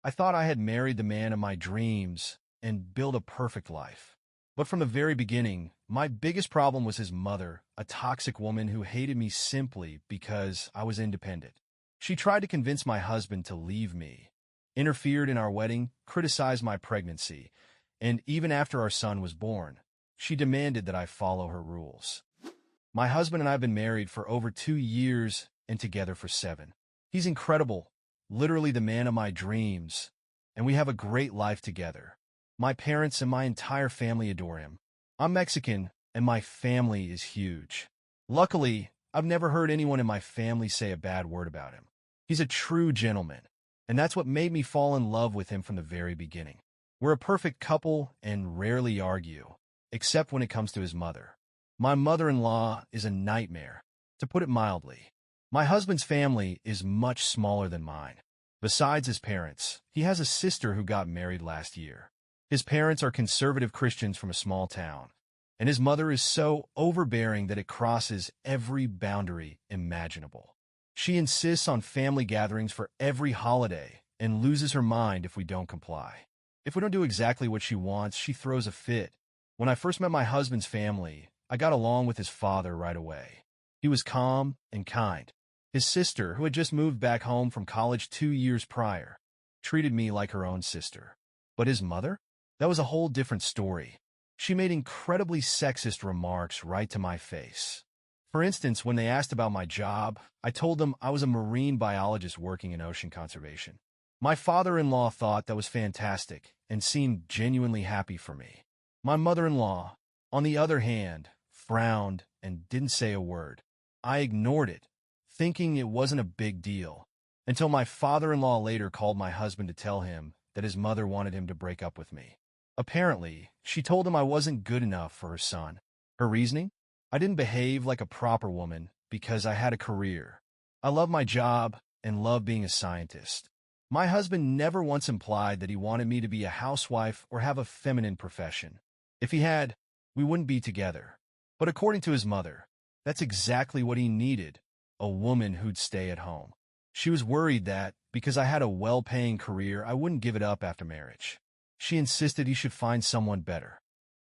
I thought I had married the man of my dreams and built a perfect life. But from the very beginning, my biggest problem was his mother, a toxic woman who hated me simply because I was independent. She tried to convince my husband to leave me, interfered in our wedding, criticized my pregnancy, and even after our son was born, she demanded that I follow her rules. My husband and I have been married for over 2 years and together for 7. He's incredible, literally the man of my dreams, and we have a great life together. My parents and my entire family adore him. I'm Mexican, and my family is huge. Luckily, I've never heard anyone in my family say a bad word about him. He's a true gentleman, and that's what made me fall in love with him from the very beginning. We're a perfect couple and rarely argue, except when it comes to his mother. My mother-in-law is a nightmare, to put it mildly. My husband's family is much smaller than mine. Besides his parents, he has a sister who got married last year. His parents are conservative Christians from a small town, and his mother is so overbearing that it crosses every boundary imaginable. She insists on family gatherings for every holiday and loses her mind if we don't comply. If we don't do exactly what she wants, she throws a fit. When I first met my husband's family, I got along with his father right away. He was calm and kind. His sister, who had just moved back home from college 2 years prior, treated me like her own sister. But his mother? That was a whole different story. She made incredibly sexist remarks right to my face. For instance, when they asked about my job, I told them I was a marine biologist working in ocean conservation. My father-in-law thought that was fantastic and seemed genuinely happy for me. My mother-in-law, on the other hand, frowned and didn't say a word. I ignored it, thinking it wasn't a big deal, until my father-in-law later called my husband to tell him that his mother wanted him to break up with me. Apparently, she told him I wasn't good enough for her son. Her reasoning? I didn't behave like a proper woman because I had a career. I love my job and love being a scientist. My husband never once implied that he wanted me to be a housewife or have a feminine profession. If he had, we wouldn't be together. But according to his mother, that's exactly what he needed, a woman who'd stay at home. She was worried that, because I had a well-paying career, I wouldn't give it up after marriage. She insisted he should find someone better.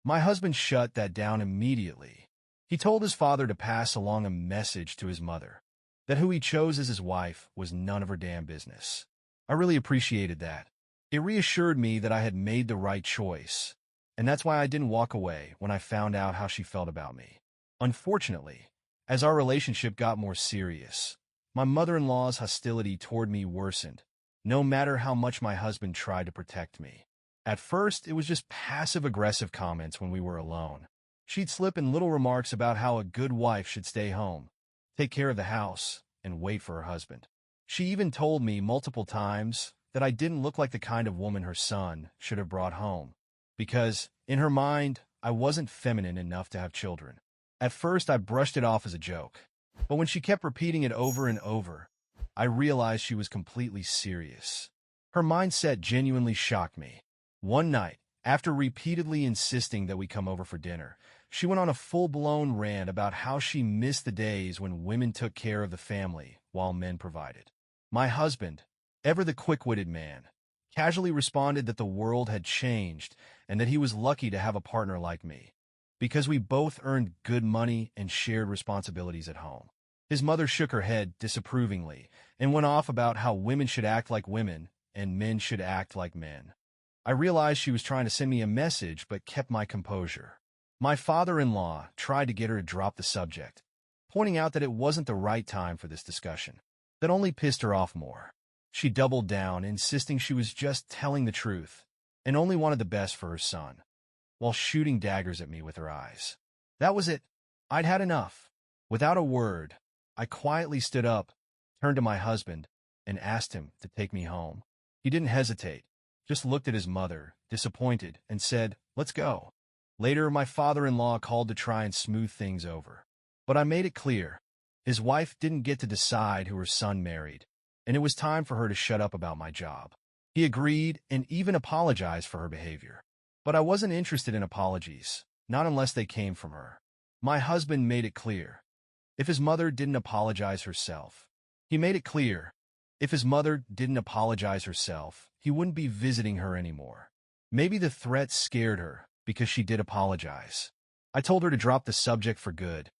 My husband shut that down immediately. He told his father to pass along a message to his mother, that who he chose as his wife was none of her damn business. I really appreciated that. It reassured me that I had made the right choice, and that's why I didn't walk away when I found out how she felt about me. Unfortunately, as our relationship got more serious, my mother-in-law's hostility toward me worsened, no matter how much my husband tried to protect me. At first, it was just passive-aggressive comments when we were alone. She'd slip in little remarks about how a good wife should stay home, take care of the house, and wait for her husband. She even told me multiple times that I didn't look like the kind of woman her son should have brought home, because, in her mind, I wasn't feminine enough to have children. At first, I brushed it off as a joke, but when she kept repeating it over and over, I realized she was completely serious. Her mindset genuinely shocked me. One night, after repeatedly insisting that we come over for dinner, she went on a full-blown rant about how she missed the days when women took care of the family while men provided. My husband, ever the quick-witted man, casually responded that the world had changed and that he was lucky to have a partner like me, because we both earned good money and shared responsibilities at home. His mother shook her head disapprovingly and went off about how women should act like women and men should act like men. I realized she was trying to send me a message but kept my composure. My father-in-law tried to get her to drop the subject, pointing out that it wasn't the right time for this discussion. That only pissed her off more. She doubled down, insisting she was just telling the truth and only wanted the best for her son, while shooting daggers at me with her eyes. That was it. I'd had enough. Without a word, I quietly stood up, turned to my husband, and asked him to take me home. He didn't hesitate, just looked at his mother, disappointed, and said, "Let's go." Later, my father-in-law called to try and smooth things over. But I made it clear, his wife didn't get to decide who her son married, and it was time for her to shut up about my job. He agreed and even apologized for her behavior. But I wasn't interested in apologies, not unless they came from her. My husband made it clear. If his mother didn't apologize herself, he wouldn't be visiting her anymore. Maybe the threat scared her, because she did apologize. I told her to drop the subject for good,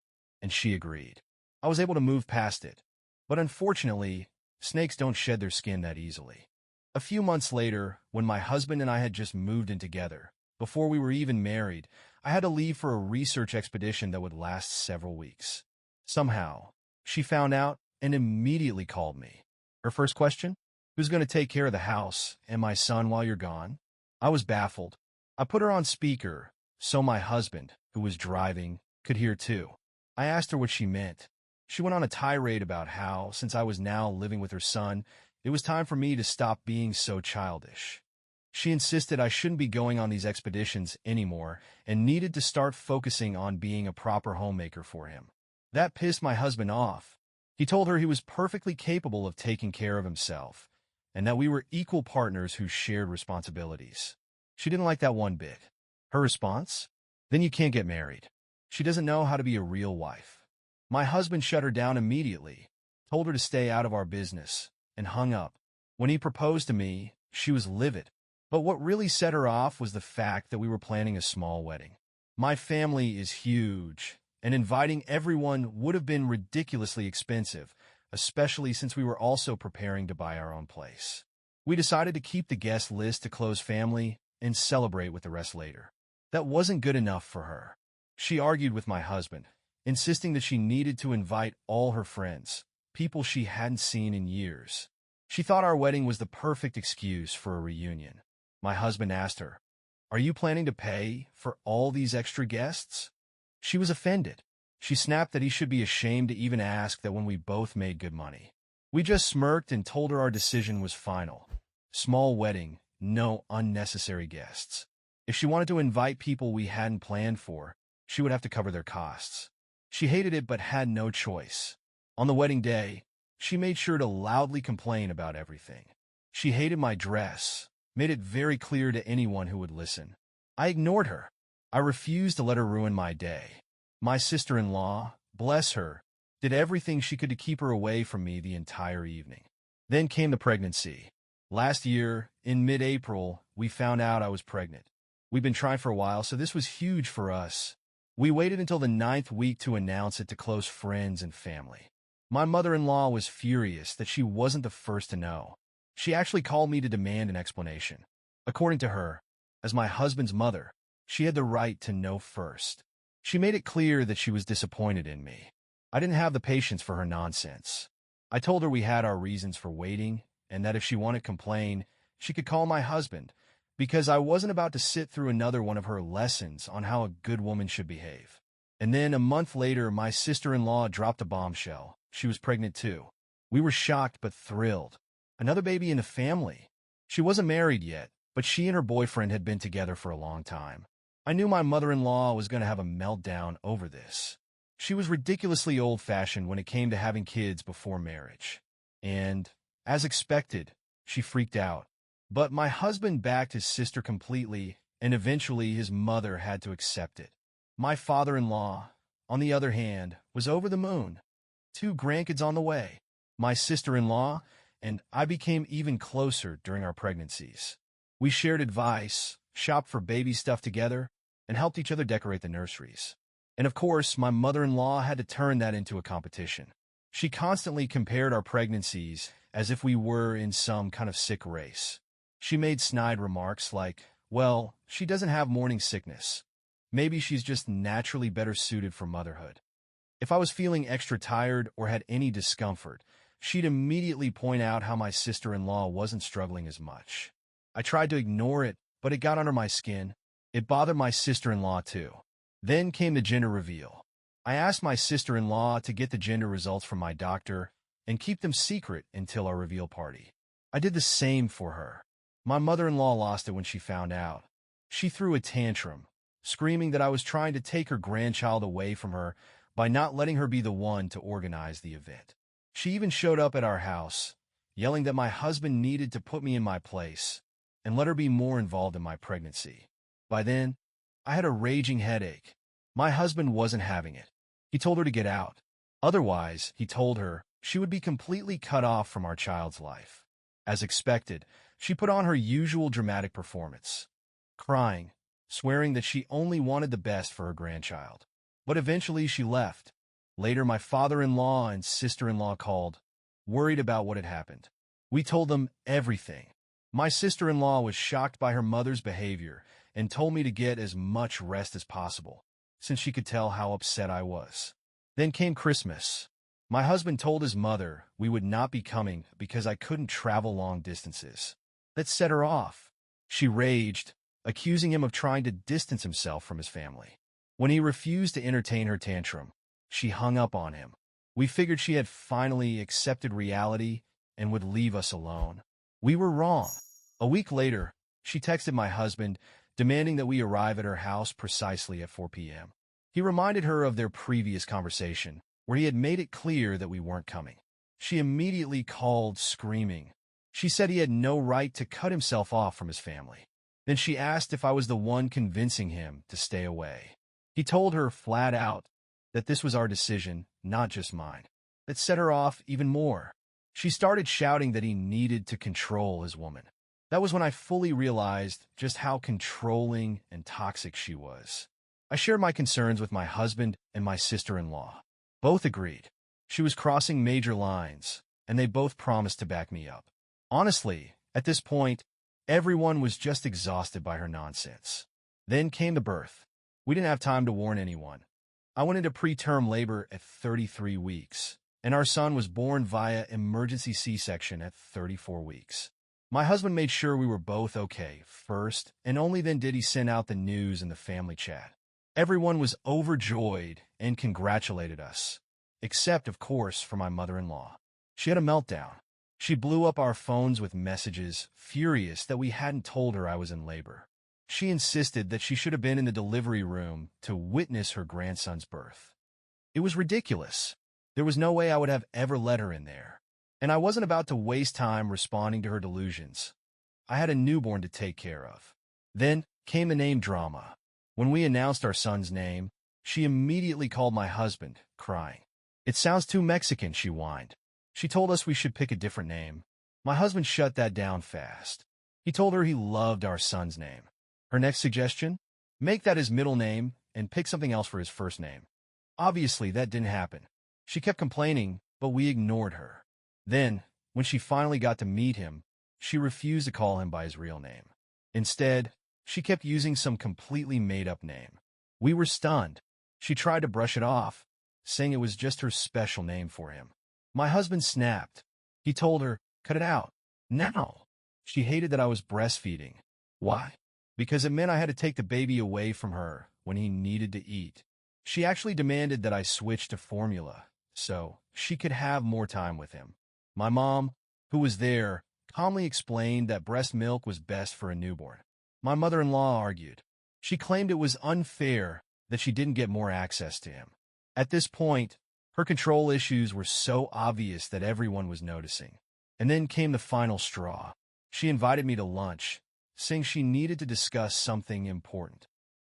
and she agreed. I was able to move past it. But unfortunately, snakes don't shed their skin that easily. A few months later, when my husband and I had just moved in together, before we were even married, I had to leave for a research expedition that would last several weeks. Somehow, she found out and immediately called me. Her first question? Who's going to take care of the house and my son while you're gone? I was baffled. I put her on speaker, so my husband, who was driving, could hear too. I asked her what she meant. She went on a tirade about how, since I was now living with her son, it was time for me to stop being so childish. She insisted I shouldn't be going on these expeditions anymore and needed to start focusing on being a proper homemaker for him. That pissed my husband off. He told her he was perfectly capable of taking care of himself, and that we were equal partners who shared responsibilities. She didn't like that one bit. Her response? Then you can't get married. She doesn't know how to be a real wife. My husband shut her down immediately, told her to stay out of our business, and hung up. When he proposed to me, she was livid. But what really set her off was the fact that we were planning a small wedding. My family is huge, and inviting everyone would have been ridiculously expensive, especially since we were also preparing to buy our own place. We decided to keep the guest list to close family and celebrate with the rest later. That wasn't good enough for her. She argued with my husband, insisting that she needed to invite all her friends, people she hadn't seen in years. She thought our wedding was the perfect excuse for a reunion. My husband asked her, "Are you planning to pay for all these extra guests?" She was offended. She snapped that he should be ashamed to even ask that when we both made good money. We just smirked and told her our decision was final. Small wedding, no unnecessary guests. If she wanted to invite people we hadn't planned for, she would have to cover their costs. She hated it but had no choice. On the wedding day, she made sure to loudly complain about everything. She hated my dress, made it very clear to anyone who would listen. I ignored her. I refused to let her ruin my day. My sister-in-law, bless her, did everything she could to keep her away from me the entire evening. Then came the pregnancy. Last year, in mid-April, we found out I was pregnant. We'd been trying for a while, so this was huge for us. We waited until the 9th week to announce it to close friends and family. My mother-in-law was furious that she wasn't the first to know. She actually called me to demand an explanation. According to her, as my husband's mother, she had the right to know first. She made it clear that she was disappointed in me. I didn't have the patience for her nonsense. I told her we had our reasons for waiting, and that if she wanted to complain, she could call my husband, because I wasn't about to sit through another one of her lessons on how a good woman should behave. And then a month later, my sister-in-law dropped a bombshell. She was pregnant too. We were shocked but thrilled. Another baby in the family. She wasn't married yet, but she and her boyfriend had been together for a long time. I knew my mother-in-law was going to have a meltdown over this. She was ridiculously old-fashioned when it came to having kids before marriage. And, as expected, she freaked out. But my husband backed his sister completely, and eventually his mother had to accept it. My father-in-law, on the other hand, was over the moon. 2 grandkids on the way. My sister-in-law and I became even closer during our pregnancies. We shared advice, shopped for baby stuff together, and helped each other decorate the nurseries. And of course, my mother-in-law had to turn that into a competition. She constantly compared our pregnancies as if we were in some kind of sick race. She made snide remarks like, "Well, she doesn't have morning sickness. Maybe she's just naturally better suited for motherhood." If I was feeling extra tired or had any discomfort, she'd immediately point out how my sister-in-law wasn't struggling as much. I tried to ignore it, but it got under my skin. It bothered my sister-in-law too. Then came the gender reveal. I asked my sister-in-law to get the gender results from my doctor and keep them secret until our reveal party. I did the same for her. My mother-in-law lost it when she found out. She threw a tantrum, screaming that I was trying to take her grandchild away from her by not letting her be the one to organize the event. She even showed up at our house, yelling that my husband needed to put me in my place and let her be more involved in my pregnancy. By then, I had a raging headache. My husband wasn't having it. He told her to get out. Otherwise, he told her, she would be completely cut off from our child's life. As expected, She put on her usual dramatic performance, crying, swearing that she only wanted the best for her grandchild. But eventually she left. Later, my father-in-law and sister-in-law called, worried about what had happened. We told them everything. My sister-in-law was shocked by her mother's behavior and told me to get as much rest as possible, since she could tell how upset I was. Then came Christmas. My husband told his mother we would not be coming because I couldn't travel long distances. That set her off. She raged, accusing him of trying to distance himself from his family. When he refused to entertain her tantrum, she hung up on him. We figured she had finally accepted reality and would leave us alone. We were wrong. A week later, she texted my husband, demanding that we arrive at her house precisely at 4 p.m. He reminded her of their previous conversation, where he had made it clear that we weren't coming. She immediately called, screaming. She said he had no right to cut himself off from his family. Then she asked if I was the one convincing him to stay away. He told her flat out that this was our decision, not just mine. That set her off even more. She started shouting that he needed to control his woman. That was when I fully realized just how controlling and toxic she was. I shared my concerns with my husband and my sister-in-law. Both agreed. She was crossing major lines, and they both promised to back me up. Honestly, at this point, everyone was just exhausted by her nonsense. Then came the birth. We didn't have time to warn anyone. I went into preterm labor at 33 weeks, and our son was born via emergency C-section at 34 weeks. My husband made sure we were both okay first, and only then did he send out the news in the family chat. Everyone was overjoyed and congratulated us, except, of course, for my mother-in-law. She had a meltdown. She blew up our phones with messages, furious that we hadn't told her I was in labor. She insisted that she should have been in the delivery room to witness her grandson's birth. It was ridiculous. There was no way I would have ever let her in there. And I wasn't about to waste time responding to her delusions. I had a newborn to take care of. Then came the name drama. When we announced our son's name, she immediately called my husband, crying. "It sounds too Mexican," she whined. She told us we should pick a different name. My husband shut that down fast. He told her he loved our son's name. Her next suggestion? Make that his middle name and pick something else for his first name. Obviously, that didn't happen. She kept complaining, but we ignored her. Then, when she finally got to meet him, she refused to call him by his real name. Instead, she kept using some completely made-up name. We were stunned. She tried to brush it off, saying it was just her special name for him. My husband snapped. He told her, "Cut it out. Now." She hated that I was breastfeeding. Why? Because it meant I had to take the baby away from her when he needed to eat. She actually demanded that I switch to formula, so she could have more time with him. My mom, who was there, calmly explained that breast milk was best for a newborn. My mother-in-law argued. She claimed it was unfair that she didn't get more access to him. At this point, her control issues were so obvious that everyone was noticing. And then came the final straw. She invited me to lunch, saying she needed to discuss something important.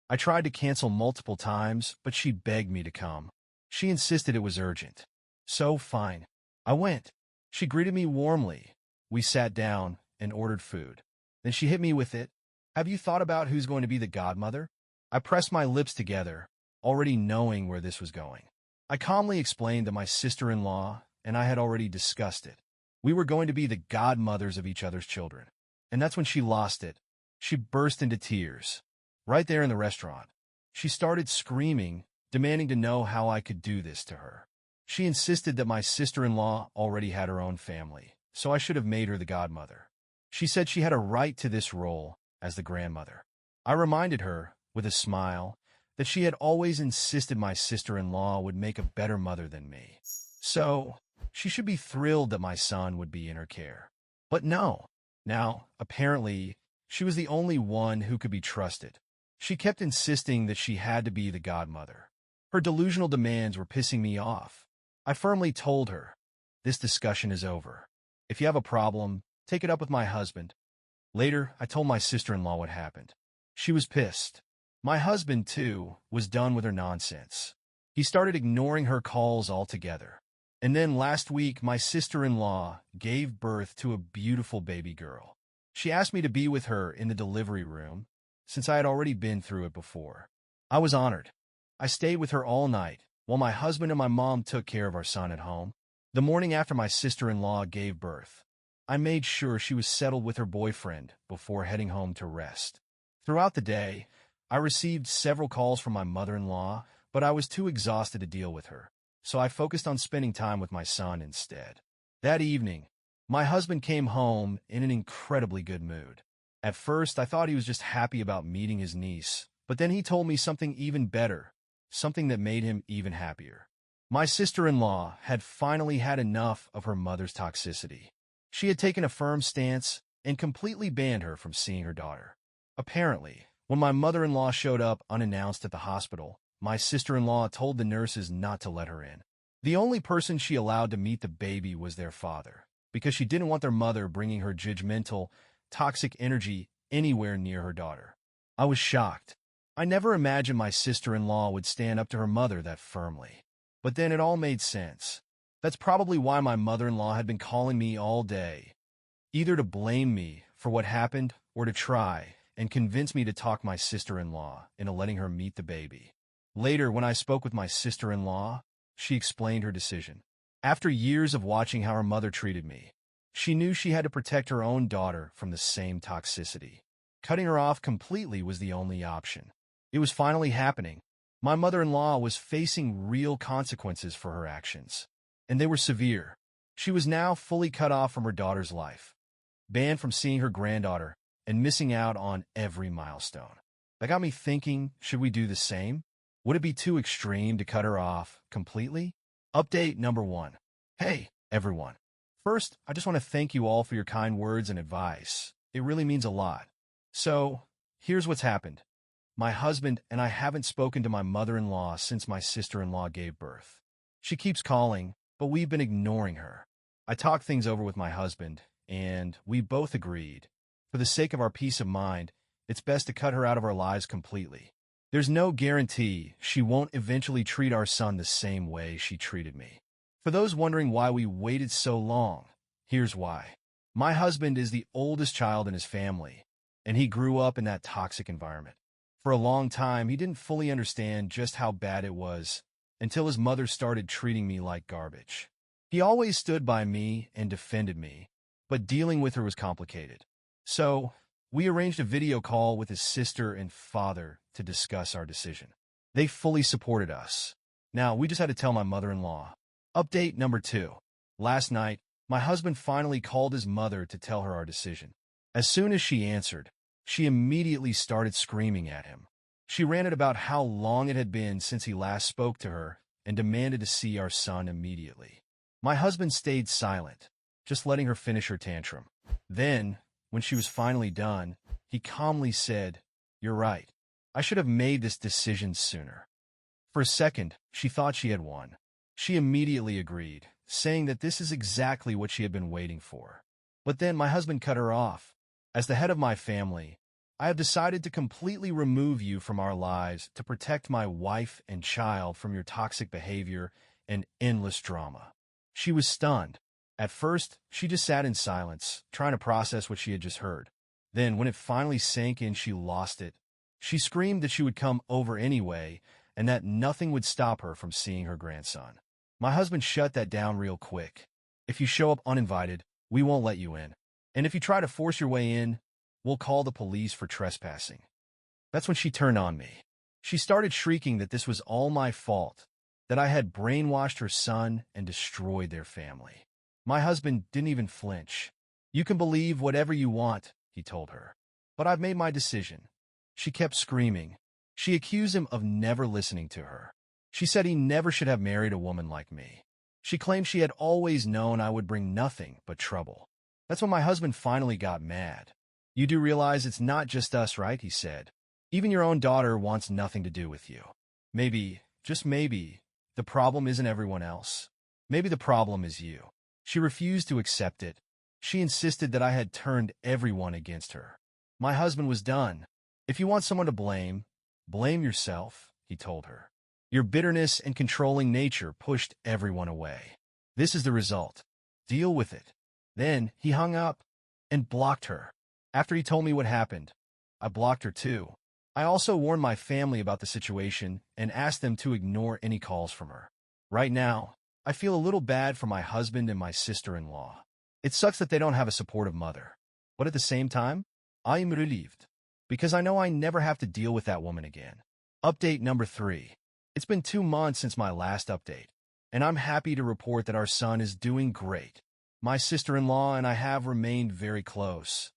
I tried to cancel multiple times, but she begged me to come. She insisted it was urgent. So, fine. I went. She greeted me warmly. We sat down and ordered food. Then she hit me with it. "Have you thought about who's going to be the godmother?" I pressed my lips together, already knowing where this was going. I calmly explained that my sister-in-law and I had already discussed it. We were going to be the godmothers of each other's children. And that's when she lost it. She burst into tears. Right there in the restaurant. She started screaming, demanding to know how I could do this to her. She insisted that my sister-in-law already had her own family, so I should have made her the godmother. She said she had a right to this role as the grandmother. I reminded her, with a smile, that she had always insisted my sister-in-law would make a better mother than me. So, she should be thrilled that my son would be in her care. But no. Now, apparently, she was the only one who could be trusted. She kept insisting that she had to be the godmother. Her delusional demands were pissing me off. I firmly told her, "This discussion is over. If you have a problem, take it up with my husband." Later, I told my sister-in-law what happened. She was pissed. My husband, too, was done with her nonsense. He started ignoring her calls altogether. And then last week, my sister-in-law gave birth to a beautiful baby girl. She asked me to be with her in the delivery room, since I had already been through it before. I was honored. I stayed with her all night, while my husband and my mom took care of our son at home. The morning after my sister-in-law gave birth, I made sure she was settled with her boyfriend before heading home to rest. Throughout the day, I received several calls from my mother-in-law, but I was too exhausted to deal with her, so I focused on spending time with my son instead. That evening, my husband came home in an incredibly good mood. At first, I thought he was just happy about meeting his niece, but then he told me something even better, something that made him even happier. My sister-in-law had finally had enough of her mother's toxicity. She had taken a firm stance and completely banned her from seeing her daughter. Apparently, when my mother-in-law showed up unannounced at the hospital, my sister-in-law told the nurses not to let her in. The only person she allowed to meet the baby was their father, because she didn't want their mother bringing her judgmental, toxic energy anywhere near her daughter. I was shocked. I never imagined my sister-in-law would stand up to her mother that firmly. But then it all made sense. That's probably why my mother-in-law had been calling me all day, either to blame me for what happened or to try and convince me to talk my sister-in-law into letting her meet the baby. Later, when I spoke with my sister-in-law, she explained her decision. After years of watching how her mother treated me, she knew she had to protect her own daughter from the same toxicity. Cutting her off completely was the only option. It was finally happening. My mother-in-law was facing real consequences for her actions, and they were severe. She was now fully cut off from her daughter's life, banned from seeing her granddaughter, and missing out on every milestone. That got me thinking, should we do the same? Would it be too extreme to cut her off completely? Update number 1. Hey, everyone. First, I just want to thank you all for your kind words and advice. It really means a lot. So, here's what's happened. My husband and I haven't spoken to my mother-in-law since my sister-in-law gave birth. She keeps calling, but we've been ignoring her. I talked things over with my husband, and we both agreed, for the sake of our peace of mind, it's best to cut her out of our lives completely. There's no guarantee she won't eventually treat our son the same way she treated me. For those wondering why we waited so long, here's why. My husband is the oldest child in his family, and he grew up in that toxic environment. For a long time, he didn't fully understand just how bad it was until his mother started treating me like garbage. He always stood by me and defended me, but dealing with her was complicated. So, we arranged a video call with his sister and father to discuss our decision. They fully supported us. Now, we just had to tell my mother-in-law. Update number 2. Last night, my husband finally called his mother to tell her our decision. As soon as she answered, she immediately started screaming at him. She ranted about how long it had been since he last spoke to her and demanded to see our son immediately. My husband stayed silent, just letting her finish her tantrum. Then, when she was finally done, he calmly said, "You're right. I should have made this decision sooner." For a second, she thought she had won. She immediately agreed, saying that this is exactly what she had been waiting for. But then my husband cut her off. As the head of my family, I have decided to completely remove you from our lives to protect my wife and child from your toxic behavior and endless drama. She was stunned. At first, she just sat in silence, trying to process what she had just heard. Then, when it finally sank in, she lost it. She screamed that she would come over anyway, and that nothing would stop her from seeing her grandson. My husband shut that down real quick. "If you show up uninvited, we won't let you in. And if you try to force your way in, we'll call the police for trespassing." That's when she turned on me. She started shrieking that this was all my fault, that I had brainwashed her son and destroyed their family. My husband didn't even flinch. "You can believe whatever you want," he told her. "But I've made my decision." She kept screaming. She accused him of never listening to her. She said he never should have married a woman like me. She claimed she had always known I would bring nothing but trouble. That's when my husband finally got mad. "You do realize it's not just us, right?" he said. "Even your own daughter wants nothing to do with you. Maybe, just maybe, the problem isn't everyone else. Maybe the problem is you." She refused to accept it. She insisted that I had turned everyone against her. My husband was done. "If you want someone to blame, blame yourself," he told her. "Your bitterness and controlling nature pushed everyone away. This is the result. Deal with it." Then he hung up and blocked her. After he told me what happened, I blocked her too. I also warned my family about the situation and asked them to ignore any calls from her. Right now, I feel a little bad for my husband and my sister-in-law. It sucks that they don't have a supportive mother. But at the same time, I am relieved, because I know I never have to deal with that woman again. Update number 3. It's been 2 months since my last update, and I'm happy to report that our son is doing great. My sister-in-law and I have remained very close.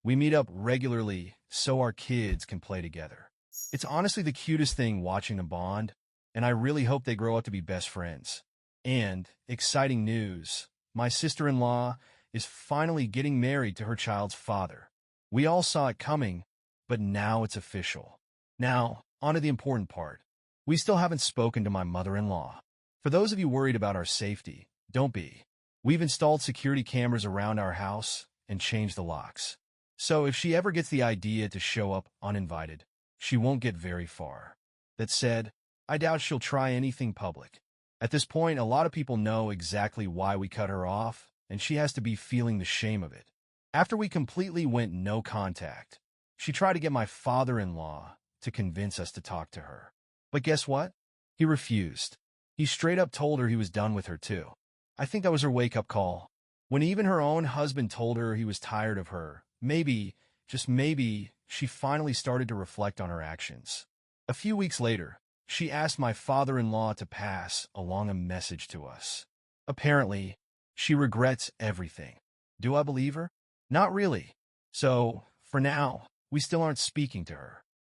We meet up regularly so our kids can play together. It's honestly the cutest thing watching them bond, and I really hope they grow up to be best friends. And, exciting news, my sister-in-law is finally getting married to her child's father. We all saw it coming, but now it's official. Now, on to the important part. We still haven't spoken to my mother-in-law. For those of you worried about our safety, don't be. We've installed security cameras around our house and changed the locks. So if she ever gets the idea to show up uninvited, she won't get very far. That said, I doubt she'll try anything public. At this point, a lot of people know exactly why we cut her off, and she has to be feeling the shame of it. After we completely went no contact, she tried to get my father-in-law to convince us to talk to her. But guess what? He refused. He straight up told her he was done with her too. I think that was her wake-up call. When even her own husband told her he was tired of her, maybe, just maybe, she finally started to reflect on her actions. A few weeks later, she asked my father-in-law to pass along a message to us. Apparently, she regrets everything. Do I believe her? Not really. So, for now, we still aren't speaking to her.